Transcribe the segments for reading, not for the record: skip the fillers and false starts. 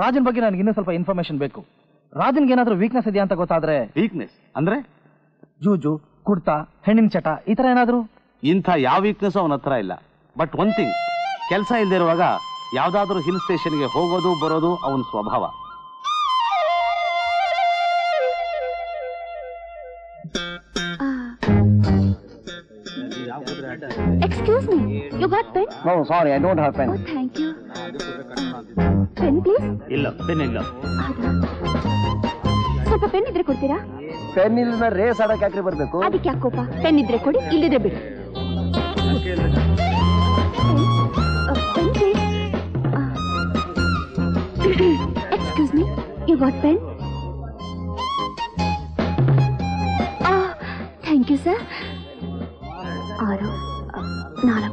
ರಾಜನ್ ಬಗ್ಗೆ ನನಗೆ ಇನ್ನೂ ಸ್ವಲ್ಪ ಇನ್ಫಾರ್ಮೇಶನ್ ಬೇಕು. ರಾಜನ್ಗೆ ಏನಾದರೂ ವೀಕ್ನೆಸ್ ಇದೆಯಾ ಅಂತ ಗೊತ್ತಾದ್ರೆ. ವೀಕ್ನೆಸ್ ಅಂದ್ರೆ? ಜೂಜು, ಕುಡ್ತಾ, ಹೆಣ್ಣಿನ ಚಟ, ಈ ತರ ಏನಾದ್ರು? ಇಂಥ ಯಾವ ವೀಕ್ನೆಸ್ ಅವನ ಹತ್ರ ಇಲ್ಲ. ಬಟ್ ಒನ್ ಥಿಂಗ್, ಕೆಲಸ ಇಲ್ದಿರುವಾಗ ಯಾವ್ದಾದ್ರೂ ಹಿಲ್ ಸ್ಟೇಷನ್ಗೆ ಹೋಗೋದು ಬರೋದು ಅವನ ಸ್ವಭಾವ. Excuse me, you got pen? No, sorry, I don't have pen. Oh, thank you. Pen, please? ಇಲ್ಲ, ಪೆನ್ ಇಲ್ಲ. ಸ್ವಲ್ಪ ಪೆನ್ ಇದ್ರೆ ಕೊಡ್ತೀರಾ? ಪೆನ್ ಇಲ್ಲ ರೇಸ್ ಆಡಕ್ಕೆ ಯಾಕ್ರಿ ಬರ್ಬೇಕು? ಅದಕ್ಕೆ ಯಾಕೆ ಕೋಪ? ಪೆನ್ ಇದ್ರೆ ಕೊಡಿ, ಇಲ್ಲದಿದ್ರೆ ಬಿಡಿ. Pen, please. Excuse me, you got pen? Thank you, sir. 6 4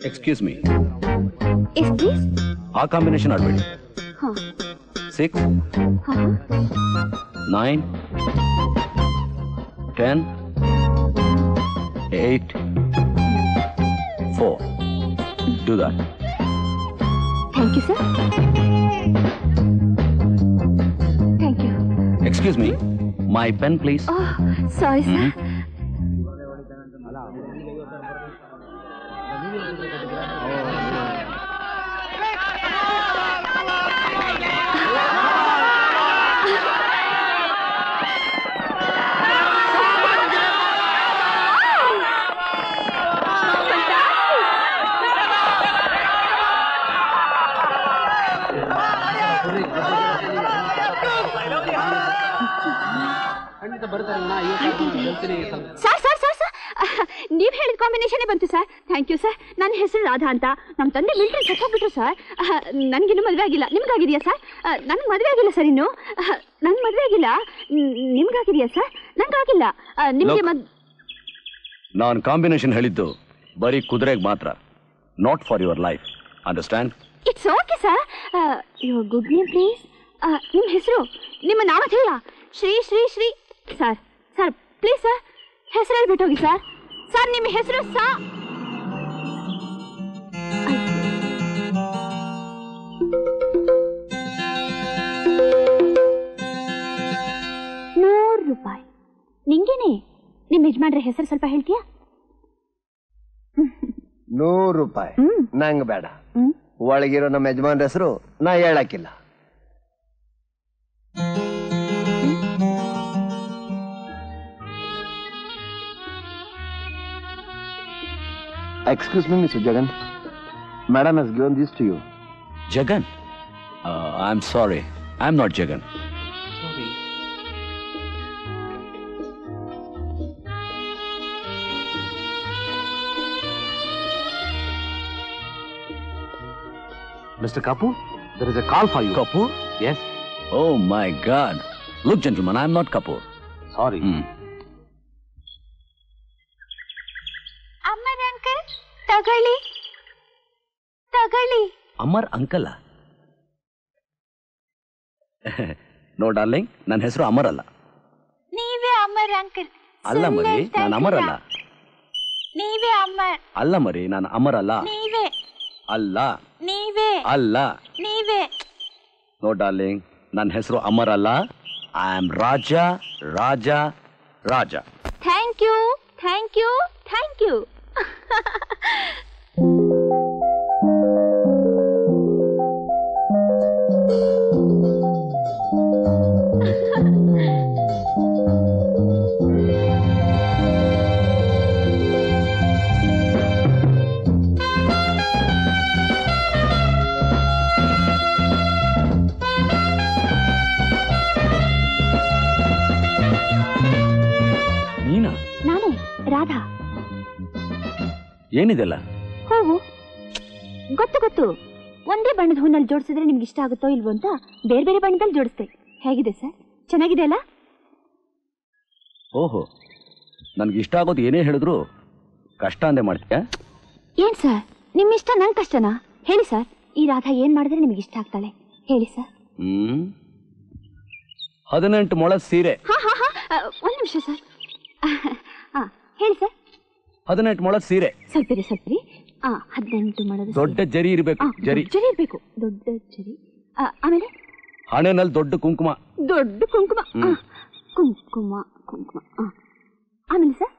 Excuse me. Yes, please. ಆ combination ಆಡಬೇಡಿ. 6 9 10 8 4. Do that. Thank you, sir. Thank you. Excuse me. My pen, please. Oh, sorry, sir. ನೀವ್ ಹೇಳಿದ combination ಬಂತು sir. Thank you sir. ನನ್ನ ಹೆಸರು ರಾಧಾ ಅಂತ. ನಮ್ಮ ತಂದೆ military ಸತ್ತೋಗ್ಬಿಟ್ರು sir. ನನಗಿನ್ನೂ ಮದುವೆ ಆಗಿಲ್ಲ. ನಿಮ್ಗಾಗಿದೆಯಾ ಸರ್? ನನಗೆ ಮದುವೆ ಆಗಿಲ್ಲ ಸರ್ ಇನ್ನು. ನನ್ಗೆ ಮದುವೆ ಆಗಿಲ್ಲ. ನಿಮ್ಗಾಗಿದೆಯಾ ಸರ್? ನಂಗಾಗಿಲ್ಲ. ನಿಮಗೆ ನಾನು ಕಾಂಬಿನೇಷನ್ ಹೇಳಿದ್ದು ಬರೀ ಕುದುರೆಗೆ ಮಾತ್ರ, not for your life. Understand? It's okay sir. Your good name please. ನಿಮ್ಮ ಹೆಸರು, ನಿಮ್ಮ ನಾಮ ಹೇಳ. Shri Shri Shri sir. Sir please sir, ಹೆಸರು ಹೇಳ್ಬಿಟ್ಟು ಹೋಗಿ ಸರ್. ಸರ್ ನಿಮ್ಮ ಹೆಸರು ಸಾ. ₹100. ನಿಂಗೇನೆ. ನಿಮ್ಮ ಯಜಮಾನ್ರ ಹೆಸರು ಸ್ವಲ್ಪ ಹೇಳ್ತೀಯಾ? ₹100 ನಂಗೆ ಬೇಡ. ಒಳಗಿರೋ ನಮ್ಮ ಯಜಮಾನ್ರ ಹೆಸರು ನಾ ಹೇಳಕ್ಕಿಲ್ಲ. Excuse me, Mr. Jagan. Madam has given this to you. Jagan? I'm sorry. I'm not Jagan. Sorry. Mr. Kapoor, there is a call for you. Kapoor? Yes. Oh my God. Look, gentlemen, I'm not Kapoor. Sorry. ಅಮ್ಮರ uncle ತಗೊಳ್ಳಿ ತಗೊಳ್ಳಿ. Amar uncle? No darling, ನನ್ನ ಹೆಸರು ಅಮರ್ ಅಲ್ಲ. ನೀವೇ Amar uncle. ಅಲ್ಲ ಮರಿ, ನಾನು ಅಮರ್ ಅಲ್ಲ. ನೀವೇ ಅಮರ್. ಅಲ್ಲ ಮರಿ, ನಾನು ಅಮರ್ ಅಲ್ಲ. ನೀವೇ. ಅಲ್ಲ. ನೀವೇ. ಅಲ್ಲ. ನೀವೇ. ನೋ ಡಾರ್ಲಿಂಗ್, ನನ್ನ ಹೆಸರು ಅಮರ್ ಅಲ್ಲ. I am Raja Raja Raja. Thank you thank you thank you. ನೀನಾ? ನಾನೇ ರಾಧಾ. ಏನಿದೆಲ್ಲ? ಹೂವು. ಗೊತ್ತು ಗೊತ್ತು. ಒಂದೇ ಬಣ್ಣದ ಹೂನಲ್ಲಿ ಜೋಡಿಸಿದ್ರೆ ನಿಮ್ಗೆ ಇಷ್ಟ ಆಗುತ್ತೋ ಇಲ್ವೋ ಅಂತ ಬೇರೆ ಬೇರೆ ಬಣ್ಣದಲ್ಲಿ ಜೋಡಿಸ್ತೆ. ಹೇಗಿದೆ ಸರ್? ಚೆನ್ನಾಗಿದೆ ಅಲ್ಲ? ಓಹೋ, ನನ್ಗೆ ಇಷ್ಟ ಆಗೋದು ಏನೇ ಹೇಳಿದ್ರು ಕಷ್ಟ ಅಂದೆ ಮಾಡ್ತೀಯ? ಏನ್ ಸರ್, ನಿಮ್ ಇಷ್ಟ ನನ್ ಕಷ್ಟನಾ? ಹೇಳಿ ಸರ್, ಈ ರಾಧಾ ಏನ್ ಮಾಡಿದ್ರೆ ನಿಮ್ಗೆ ಇಷ್ಟ ಆಗ್ತಾಳೆ ಹೇಳಿ ಸರ್. 18 ಮೊಳ ಸೀರೆ. ಒಂದ್ ನಿಮಿಷ ಸರ್. ಹೇಳಿ ಸರ್. 18 ಮೊಳ ಸೀರೆ. ಸ್ವಲ್ಪಿರಿ ಸ್ವಲ್ಪಿರಿ. 18 ಮಾಡೋದು ದೊಡ್ಡ ಜರಿ ಇರ್ಬೇಕು. ಜರಿ ಜರಿ ಇರ್ಬೇಕು. ದೊಡ್ಡ ಜರಿ. ಆಮೇಲೆ ಹಣೆನಲ್ಲಿ ದೊಡ್ಡ ಕುಂಕುಮ. ದೊಡ್ಡ ಕುಂಕುಮ. ಕುಂಕುಮ ಕುಂಕುಮ. ಆಮೇಲೆ ಸರ್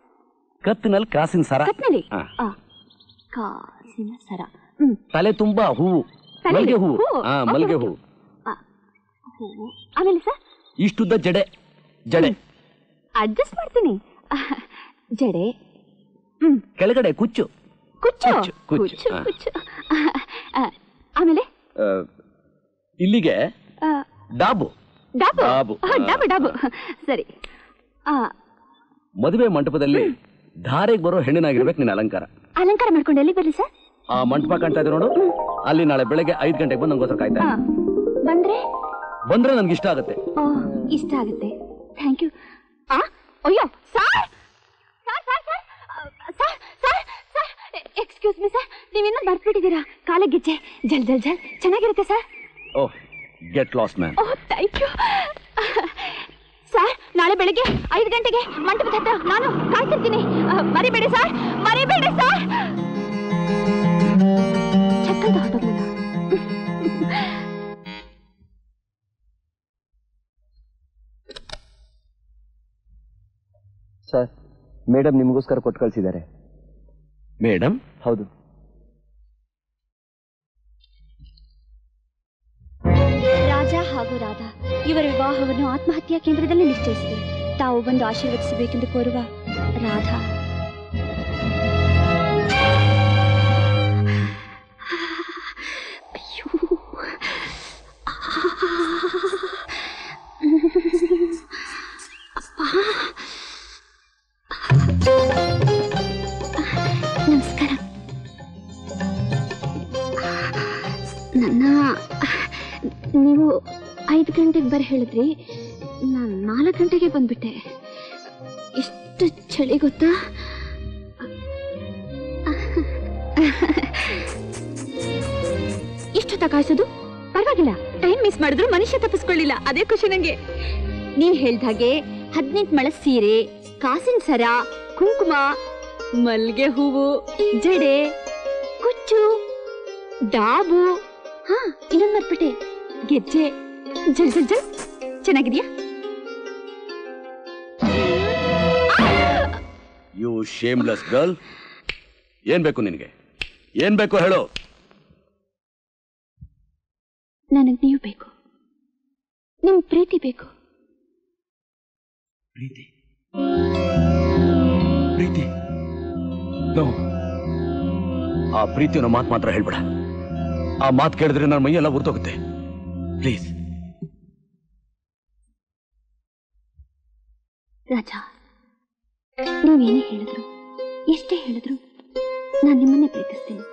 ಕತ್ತಿನಲ್ಲಿ ಕಾಸಿನ ಸರ. ಕತ್ನಲ್ಲಿ ಕಾಸಿನ ಸರ. ತಲೆ ತುಂಬಾ ಹೂವು. ಮಲ್ಗೆ ಹೂವು. ಮಲ್ಗೆ ಹೂವು. ಹೂವು. ಆಮೇಲೆ ಸರ್ ಇಷ್ಟುದ್ದ ಜಡೆ. ಜಡೆ ಅಡ್ಜಸ್ಟ್ ಮಾಡ್ತೀನಿ. ಜಡೆ. ಕೆಳಗಡೆ ಕುಚ್ಚು. ಕುಚ್ಚು ಕುಚ್ಚು ಕುಚ್ಚು. ಆಮೇಲೆ ಇಲ್ಲಿಗೆ ಡಾಬು. ಡಾಬು ಡಾಬು ಡಾಬು ಡಾಬು. ಸರಿ. ಮದುವೆ ಮಂಟಪದಲ್ಲಿ ಧಾರೆಗೆ ಬರೋ ಹೆಣ್ಣಿನಾಗಿರ್ಬೇಕು ನಿನ್ನ ಅಲಂಕಾರ. ಅಲಂಕಾರ ಮಾಡ್ಕೊಂಡು ಎಲ್ಲಿ ಬರ್ಲಿ ಸರ್? ಆ ಮಂಟಪ ಕಾಣ್ತಾ ಇದೆ ನೋಡು, ಅಲ್ಲಿ ನಾಳೆ ಬೆಳಗ್ಗೆ 5 ಗಂಟೆಗೆ ಬಂದು ನಂಗೋಸ್ಕರ ಕಾಯ್ತಾ. ಬಂದ್ರೆ ನನ್ಗೆ ಇಷ್ಟ ಆಗುತ್ತೆ. ಇಷ್ಟ ಆಗುತ್ತೆ. Thank you. ಅಯ್ಯೋ ಸರ್ ಎಕ್ಸ್ಕ್ಯೂಸ್ ಮಿ ಸರ್, ನೀವಿನ್ನೂ ಬರ್ಬಿಟ್ಟಿದ್ದೀರಾ. ಕಾಲ ಗೆಜ್ಜೆ ಜಲ್ ಜಲ್ ಜಲ್ ಚೆನ್ನಾಗಿರುತ್ತೆ sir. Oh get lost man. Thank you sir. ನಾಳೆ ಬೆಳಗ್ಗೆ 5 ಗಂಟೆಗೆ ಮಂಟಪದ ಹತ್ರ ನಾನು ಕಾಯ್ತಿರ್ತೀನಿ. ಮರಿಬೇಡಿ ಸರ್, ಮರಿಬೇಡಿ ಸರ್. ಚಕ್ಕಲ್ದ ಹೊರಟೋಗ್ಲಿಲ್ಲ. ಸರ್, ಮೇಡಮ್ ನಿಮಗೋಸ್ಕರ ಕೊಟ್ಟು ಕಳಿಸಿದ್ದಾರೆ. ಮೇಡಮ್? ಹೌದು. ರಾಜ ಹಾಗೂ ರಾಧಾ ಇವರ ವಿವಾಹವನ್ನು ಆತ್ಮಹತ್ಯಾ ಕೇಂದ್ರದಲ್ಲಿ ನಿಶ್ಚಯಿಸಿದೆ. ತಾವು ಬಂದು ಆಶೀರ್ವದಿಸಬೇಕೆಂದು ಕೋರುವ ರಾಧಾ. ಅಯ್ಯೋ ನಮಸ್ಕಾರ. ನೀವು 5 ಗಂಟೆಗೆ ಬರ ಹೇಳಿದ್ರಿ, ನಾನು 4 ಗಂಟೆಗೆ ಬಂದ್ಬಿಟ್ಟೆ. ಎಷ್ಟು ಚಳಿ ಗೊತ್ತಾ? ಇಷ್ಟೊತ್ತ ಕಾಯಿಸೋದು ಪರವಾಗಿಲ್ಲ, ಟೈಮ್ ಮಿಸ್ ಮಾಡಿದ್ರು ಮನುಷ್ಯ ತಪ್ಪಿಸ್ಕೊಳ್ಳಿಲ್ಲ, ಅದೇ ಖುಷಿ ನಂಗೆ. ನೀವ್ ಹೇಳ್ದ ಹಾಗೆ 18 ಮಳ ಸೀರೆ, ಕಾಸಿನ ಸರ, ಕುಂಕುಮ, ಮಲ್ಗೆ ಹೂವು, ಜಡೆ, ಕುಚ್ಚು, ಡಾಬು, ಇನ್ನೊಂದು ಮರ್ಬಿಟ್ಟೆ, ಗೆಜ್ಜೆ, ಜಲ್ ಜಲ್ ಜಲ್. ಚೆನ್ನಾಗಿದ್ಯಾ? You shameless girl. ಏನ್ ಬೇಕು ನಿನಗೆ? ಏನ್ ಬೇಕು ಹೇಳು. ನನಗೆ ನೀವು ಬೇಕು, ನಿಮ್ ಪ್ರೀತಿ ಬೇಕು. ಪ್ರೀತಿ? ಪ್ರೀತಿ? ನೋ, ಆ ಪ್ರೀತಿಯನ್ನ ಮಾತು ಮಾತ್ರ ಹೇಳ್ಬೇಡ. ಆ ಮಾತು ಕೇಳಿದ್ರೆ ನನ್ನ ಮೈಯೆಲ್ಲ ಉರ್ತೋಗುತ್ತೆ. ಪ್ಲೀಸ್. ರಾಜಾ, ನೀವೇನೇ ಹೇಳಿದ್ರು, ಎಷ್ಟೇ ಹೇಳಿದ್ರು, ನಾನು ನಿಮ್ಮನ್ನೇ ಪ್ರೀತಿಸ್ತೀನಿ.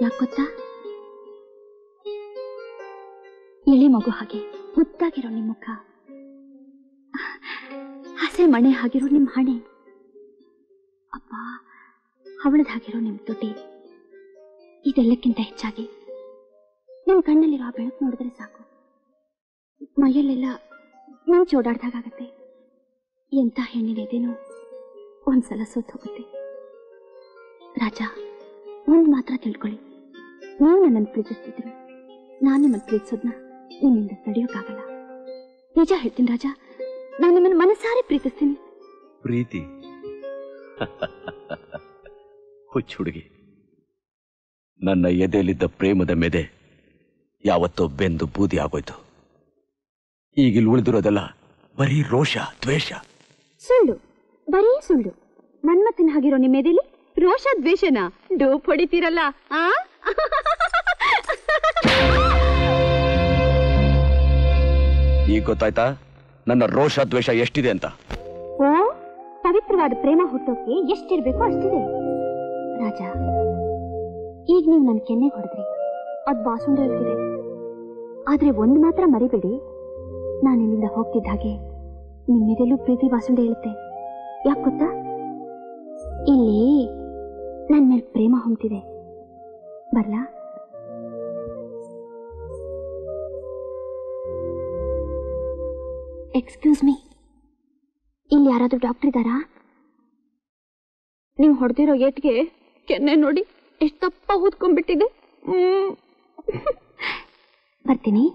ಯಾಕೆ ಗೊತ್ತಾ? ಎಳೆ ಮಗು ಹಾಗೆ ಮುದ್ದಾಗಿರೋ ನಿಮ್ಮ ಮುಖ, ಹಸೆ ಮಣೆ ಆಗಿರೋ ನಿಮ್ಮ ಹಣೆ, ಅಪ್ಪ ಹವಳದ ಹಾಗಿರೋ ನಿಮ್ಮ ತುಟಿ, ಇದೆಲ್ಲಕ್ಕಿಂತ ಹೆಚ್ಚಾಗಿ ನಿಮ್ಮ ಕಣ್ಣಲ್ಲಿರೋ ಆ ಬೆಳಕು ನೋಡಿದ್ರೆ ಸಾಕು, ಮೈಯಲ್ಲೆಲ್ಲ ಮಿಂಚು ಓಡಾಡ್ದಾಗತ್ತೆ. ಎಂಥ ಹೆಣ್ಣಿನೇದೇನೋ ಒಂದ್ಸಲ ಸೋತ್ ಹೋಗುತ್ತೆ. ರಾಜ, ಒಂದ್ ಮಾತ್ರ ತಿಳ್ಕೊಳ್ಳಿ, ನೀವು ನನ್ನನ್ನು ಪ್ರೀತಿಸ್ತಿದ್ರು, ನಾನು ನಿಮ್ಮನ್ನು ಪ್ರೀತಿಸೋದ್ನ ನಿಮ್ಮಿಂದ ತಡೆಯೋಕ್ಕಾಗಲ್ಲ. ನಿಜ ಹೇಳ್ತೀನಿ ರಾಜ, ನಾನು ನಿಮ್ಮನ್ನು ಮನಸಾರೆ ಪ್ರೀತಿಸ್ತೀನಿ. ಪ್ರೀತಿ? ಹುಚ್ಚು ಹುಡುಗಿ, ನನ್ನ ಎದೆಯಲ್ಲಿದ್ದ ಪ್ರೇಮದ ಮೆದೆ ಯಾವತ್ತೋ ಬೆಂದು ಬೂದಿ ಆಗೋಯ್ತು. ಈಗಿಲ್ಲಿ ಉಳಿದಿರೋದೆಲ್ಲ ಬರೀ ರೋಷ, ದ್ವೇಷ. ಸುಳ್ಳು, ಬರೀ ಸುಳ್ಳು. ಮನ್ಮಥನ ಹಾಗಿರೋ ನಿಮ್ಮ ಎದೆಲಿ ರೋಷ ದ್ವೇಷನ ಡೋಪ್ ಹೊಡಿತೀರಲ್ಲ. ಈಗ ಗೊತ್ತಾಯ್ತಾ ನನ್ನ ರೋಷ ದ್ವೇಷ ಎಷ್ಟಿದೆ ಅಂತ? ಓ, ಪವಿತ್ರವಾದ ಪ್ರೇಮ ಹುಟ್ಟೋಕೆ ಎಷ್ಟಿರ್ಬೇಕು ಅಷ್ಟಿದೆ ರಾಜ. ಈಗ ನೀವು ನನ್ನ ಕೆನ್ನೆ ಹೊಡೆದ್ರಿ, ಅದು ಬಾಸುಂಡ ಇರ್ತಿದೆ. ಆದ್ರೆ ಒಂದು ಮಾತ್ರ ಮರಿಬೇಡಿ, ನಾನು ಇಲ್ಲಿಂದ ಹೋಗ್ತಿದ್ದ ಹಾಗೆ ನಿಮ್ಮೆದೆಲ್ಲೂ ಪ್ರೀತಿ ಬಾಸುಂಡೆ ಇರುತ್ತೆ. ಯಾಕೆ ಗೊತ್ತಾ? ಇಲ್ಲಿ ನನ್ನ ಮೇಲೆ ಪ್ರೇಮ ಹೊಂತಿದೆ. ಬರ್ಲಾ? ಎಕ್ಸ್ಕ್ಯೂಸ್ ಮೀ, ಇಲ್ಲಿ ಯಾರಾದ್ರೂ ಡಾಕ್ಟರ್ ಇದ್ದಾರಾ? ನೀವು ಹೊಡೆದಿರೋ ಏಟ್ಗೆ ಕೆನ್ನೆ ನೋಡಿ ಎಷ್ಟು ದಪ್ಪ ಊದ್ಕೊಂಡ್ಬಿಟ್ಟಿದೆ. ಬರ್ತೀನಿ.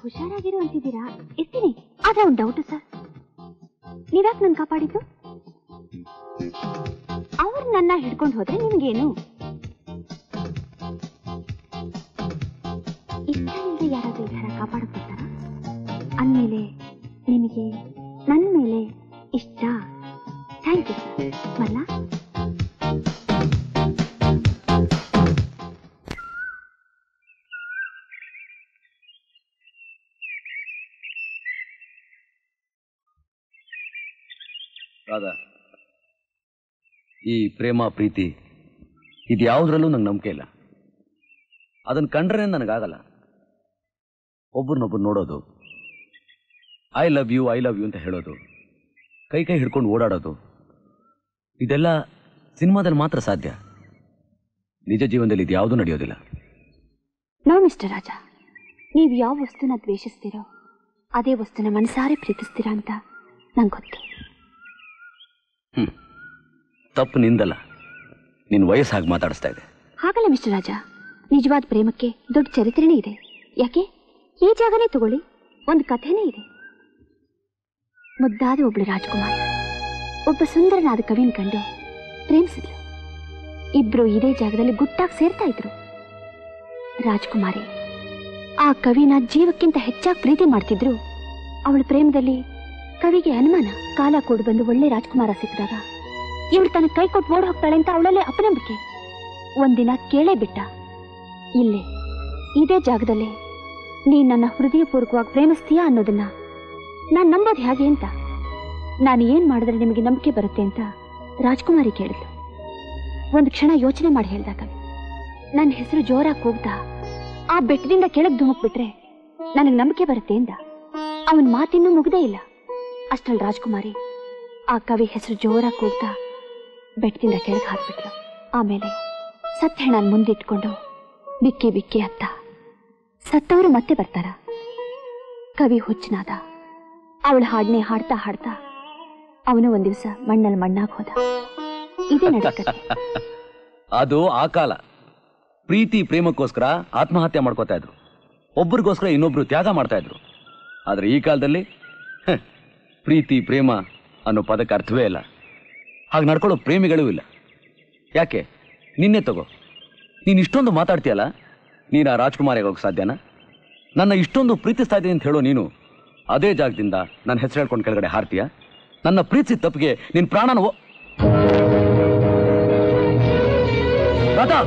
ಹುಷಾರಾಗಿರು ಅಂತಿದ್ದೀರಾ? ಇರ್ತೀನಿ. ಆದ್ರೆ ಒಂದು ಡೌಟ್ ಸರ್, ನೀವ್ಯಾಕೆ ನನ್ ಕಾಪಾಡಿದ್ದು? ಅವ್ರು ನನ್ನ ಹಿಡ್ಕೊಂಡು ಹೋದ್ರೆ ನಿಮ್ಗೇನು? ಇಷ್ಟ ಇಲ್ಲದೆ ಯಾರಾದ್ರೂ ಈ ತರ ಕಾಪಾಡಕ್ ಬರ್ತಾರ? ಅಂದ್ಮೇಲೆ ನಿಮಗೆ ನನ್ನ ಮೇಲೆ ಇಷ್ಟ. Thank you sir. ಬಲ್ಲ ರಾಧಾ, ಈ ಪ್ರೇಮ ಪ್ರೀತಿ ಇದ್ಯಾವುದ್ರಲ್ಲೂ ನಂಗೆ ನಂಬಿಕೆ ಇಲ್ಲ. ಅದನ್ನ ಕಂಡ್ರೆ ನನಗಾಗಲ್ಲ. ಒಬ್ಬರನ್ನೊಬ್ಬರು ನೋಡೋದು, ಐ ಲವ್ ಯು ಅಂತ ಹೇಳೋದು, ಕೈ ಕೈ ಹಿಡ್ಕೊಂಡು ಓಡಾಡೋದು, ಇದೆಲ್ಲ ಸಿನಿಮಾದಲ್ಲಿ ಮಾತ್ರ ಸಾಧ್ಯ. ನಿಜ ಜೀವನದಲ್ಲಿ ಇದು ಯಾವುದೂ ನಡೆಯೋದಿಲ್ಲ. ನೋ ಮಿಸ್ಟರ್ ರಾಜ, ನೀವು ಯಾವ ವಸ್ತುನ ದ್ವೇಷಿಸ್ತೀರೋ ಅದೇ ವಸ್ತುನ ಮನಸಾರೆ ಪ್ರೀತಿಸ್ತೀರಾ ಅಂತ ನಂಗೆ ಗೊತ್ತು. ತಪ್ಪು ನಿಂದಲ್ಲ, ನಿನ್ನ ವಯಸ್ಸು ಹಾಗೆ ಮಾತಾಡಿಸ್ತಾ ಇದೆ. ಹಾಗಲ್ಲ ಮಿಸ್ಟರ್ ರಾಜ, ನಿಜವಾದ ಪ್ರೇಮಕ್ಕೆ ದೊಡ್ಡ ಚರಿತ್ರೆನೇ ಇದೆ. ಯಾಕೆ, ಈ ಜಾಗನೇ ತಗೊಳ್ಳಿ, ಒಂದು ಕಥೆನೇ ಇದೆ. ಮುದ್ದಾದ ಒಬ್ಳು ರಾಜ್ಕುಮಾರ್ ಒಬ್ಬ ಸುಂದರನಾದ ಕವಿನ ಕಂಡು ಪ್ರೇಮಿಸಿದ್ಲು. ಇಬ್ರು ಇದೇ ಜಾಗದಲ್ಲಿ ಗುಟ್ಟಾಗಿ ಸೇರ್ತಾ ಇದ್ರು. ರಾಜ್ಕುಮಾರಿ ಆ ಕವಿನ ಜೀವಕ್ಕಿಂತ ಹೆಚ್ಚಾಗಿ ಪ್ರೀತಿ ಮಾಡ್ತಿದ್ರು. ಅವಳ ಪ್ರೇಮದಲ್ಲಿ ಕವಿಗೆ ಅನುಮಾನ. ಕಾಲ ಕೂಡು ಬಂದು ಒಳ್ಳೆ ರಾಜ್ಕುಮಾರ ಸಿಕ್ಕಿದಾಗ ಇವಳು ತನ್ನ ಕೈ ಕೊಟ್ಟು ಓಡ್ ಹೋಗ್ತಾಳೆ ಅಂತ ಅವಳಲ್ಲೇ ಅಪನಂಬಿಕೆ. ಒಂದಿನ ಕೇಳೇ ಬಿಟ್ಟ, ಇಲ್ಲೇ ಇದೇ ಜಾಗದಲ್ಲೇ ನೀನ್ ನನ್ನ ಹೃದಯಪೂರ್ವಕವಾಗಿ ಪ್ರೇಮಿಸ್ತೀಯಾ ಅನ್ನೋದನ್ನ ನಾನು ನಂಬೋದು ಹೇಗೆ ಅಂತ. ನಾನು ಏನ್ ಮಾಡಿದ್ರೆ ನಿಮಗೆ ನಂಬಿಕೆ ಬರುತ್ತೆ ಅಂತ ರಾಜ್ಕುಮಾರಿ ಕೇಳಿದ್ಲು. ಒಂದು ಕ್ಷಣ ಯೋಚನೆ ಮಾಡಿ ಹೇಳ್ದಾಗ, ನನ್ನ ಹೆಸರು ಜೋರಾಗಿ ಕೂಗ್ತಾ ಆ ಬೆಟ್ಟದಿಂದ ಕೆಳಗೆ ಧುಮುಕ್ಬಿಟ್ರೆ ನನಗೆ ನಂಬಿಕೆ ಬರುತ್ತೆ ಎಂದ. ಅವನ ಮಾತಿನ್ನೂ ಮುಗ್ದೇ ಇಲ್ಲ. ಅಷ್ಟರಲ್ಲಿ ರಾಜ್ಕುಮಾರಿ ಆ ಕವಿ ಹೆಸರು ಜೋರಾಗಿ ಕೂಗ್ತಾ ಬೆಟ್ಟದಿಂದ ಕೆಳಗೆ ಹಾಕ್ಬಿಟ್ಲು. ಆಮೇಲೆ ಸತ್ತ ಹೆಣ್ಣನ್ ಮುಂದಿಟ್ಕೊಂಡು ಬಿಕ್ಕಿ ಬಿಕ್ಕಿ ಅತ್ತ. ಸತ್ತವರು ಮತ್ತೆ ಬರ್ತಾರ? ಕವಿ ಹುಚ್ಚನಾದ. ಅವಳ ಹಾಡನೆ ಹಾಡ್ತಾ ಹಾಡ್ತಾ ಅವನು ಒಂದ್ ದಿವಸ ಮಣ್ಣಲ್ಲಿ ಮಣ್ಣಾಗ್ ಹೋದ. ಇದೇ ನಡಕತೆ. ಅದು ಆ ಕಾಲ. ಪ್ರೀತಿ ಪ್ರೇಮಕ್ಕೋಸ್ಕರ ಆತ್ಮಹತ್ಯೆ ಮಾಡ್ಕೋತಾ ಇದ್ರು, ಒಬ್ಬರಿಗೋಸ್ಕರ ಇನ್ನೊಬ್ರು ತ್ಯಾಗ ಮಾಡ್ತಾ ಇದ್ರು. ಆದ್ರೆ ಈ ಕಾಲದಲ್ಲಿ ಪ್ರೀತಿ ಪ್ರೇಮ ಅನ್ನೋ ಪದಕ್ಕೆ ಅರ್ಥವೇ ಇಲ್ಲ. ಹಾಗೆ ನಡ್ಕೊಳ್ಳೋ ಪ್ರೇಮಿಗಳೂ ಇಲ್ಲ. ಯಾಕೆ? ನಿನ್ನೆ ತಗೋ, ನೀನು ಇಷ್ಟೊಂದು ಮಾತಾಡ್ತೀಯಲ್ಲ, ನೀನು ಆ ರಾಜ್ಕುಮಾರಿಗೆ ಹೋಗಕ್ಕೆ ಸಾಧ್ಯನಾ? ನನ್ನ ಇಷ್ಟೊಂದು ಪ್ರೀತಿಸ್ತಾ ಇದ್ದೀನಿ ಅಂತ ಹೇಳೋ ನೀನು ಅದೇ ಜಾಗದಿಂದ ನನ್ನ ಹೆಸರು ಹೇಳ್ಕೊಂಡು ಕೆಳಗಡೆ ಹಾರ್ತೀಯ? ನನ್ನ ಪ್ರೀತಿಸಿದ ತಪ್ಪಿಗೆ ನಿನ್ನ ಪ್ರಾಣನ Radha,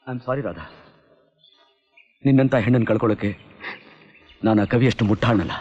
I am sorry Radha, ನಿನ್ನಂತ ಹೆಣ್ಣನ್ನು ಕಳ್ಕೊಳ್ಳೋಕೆ ನಾನು ಆ ಕವಿಯಷ್ಟು ಮುಟ್ಟಾಳನಲ್ಲ.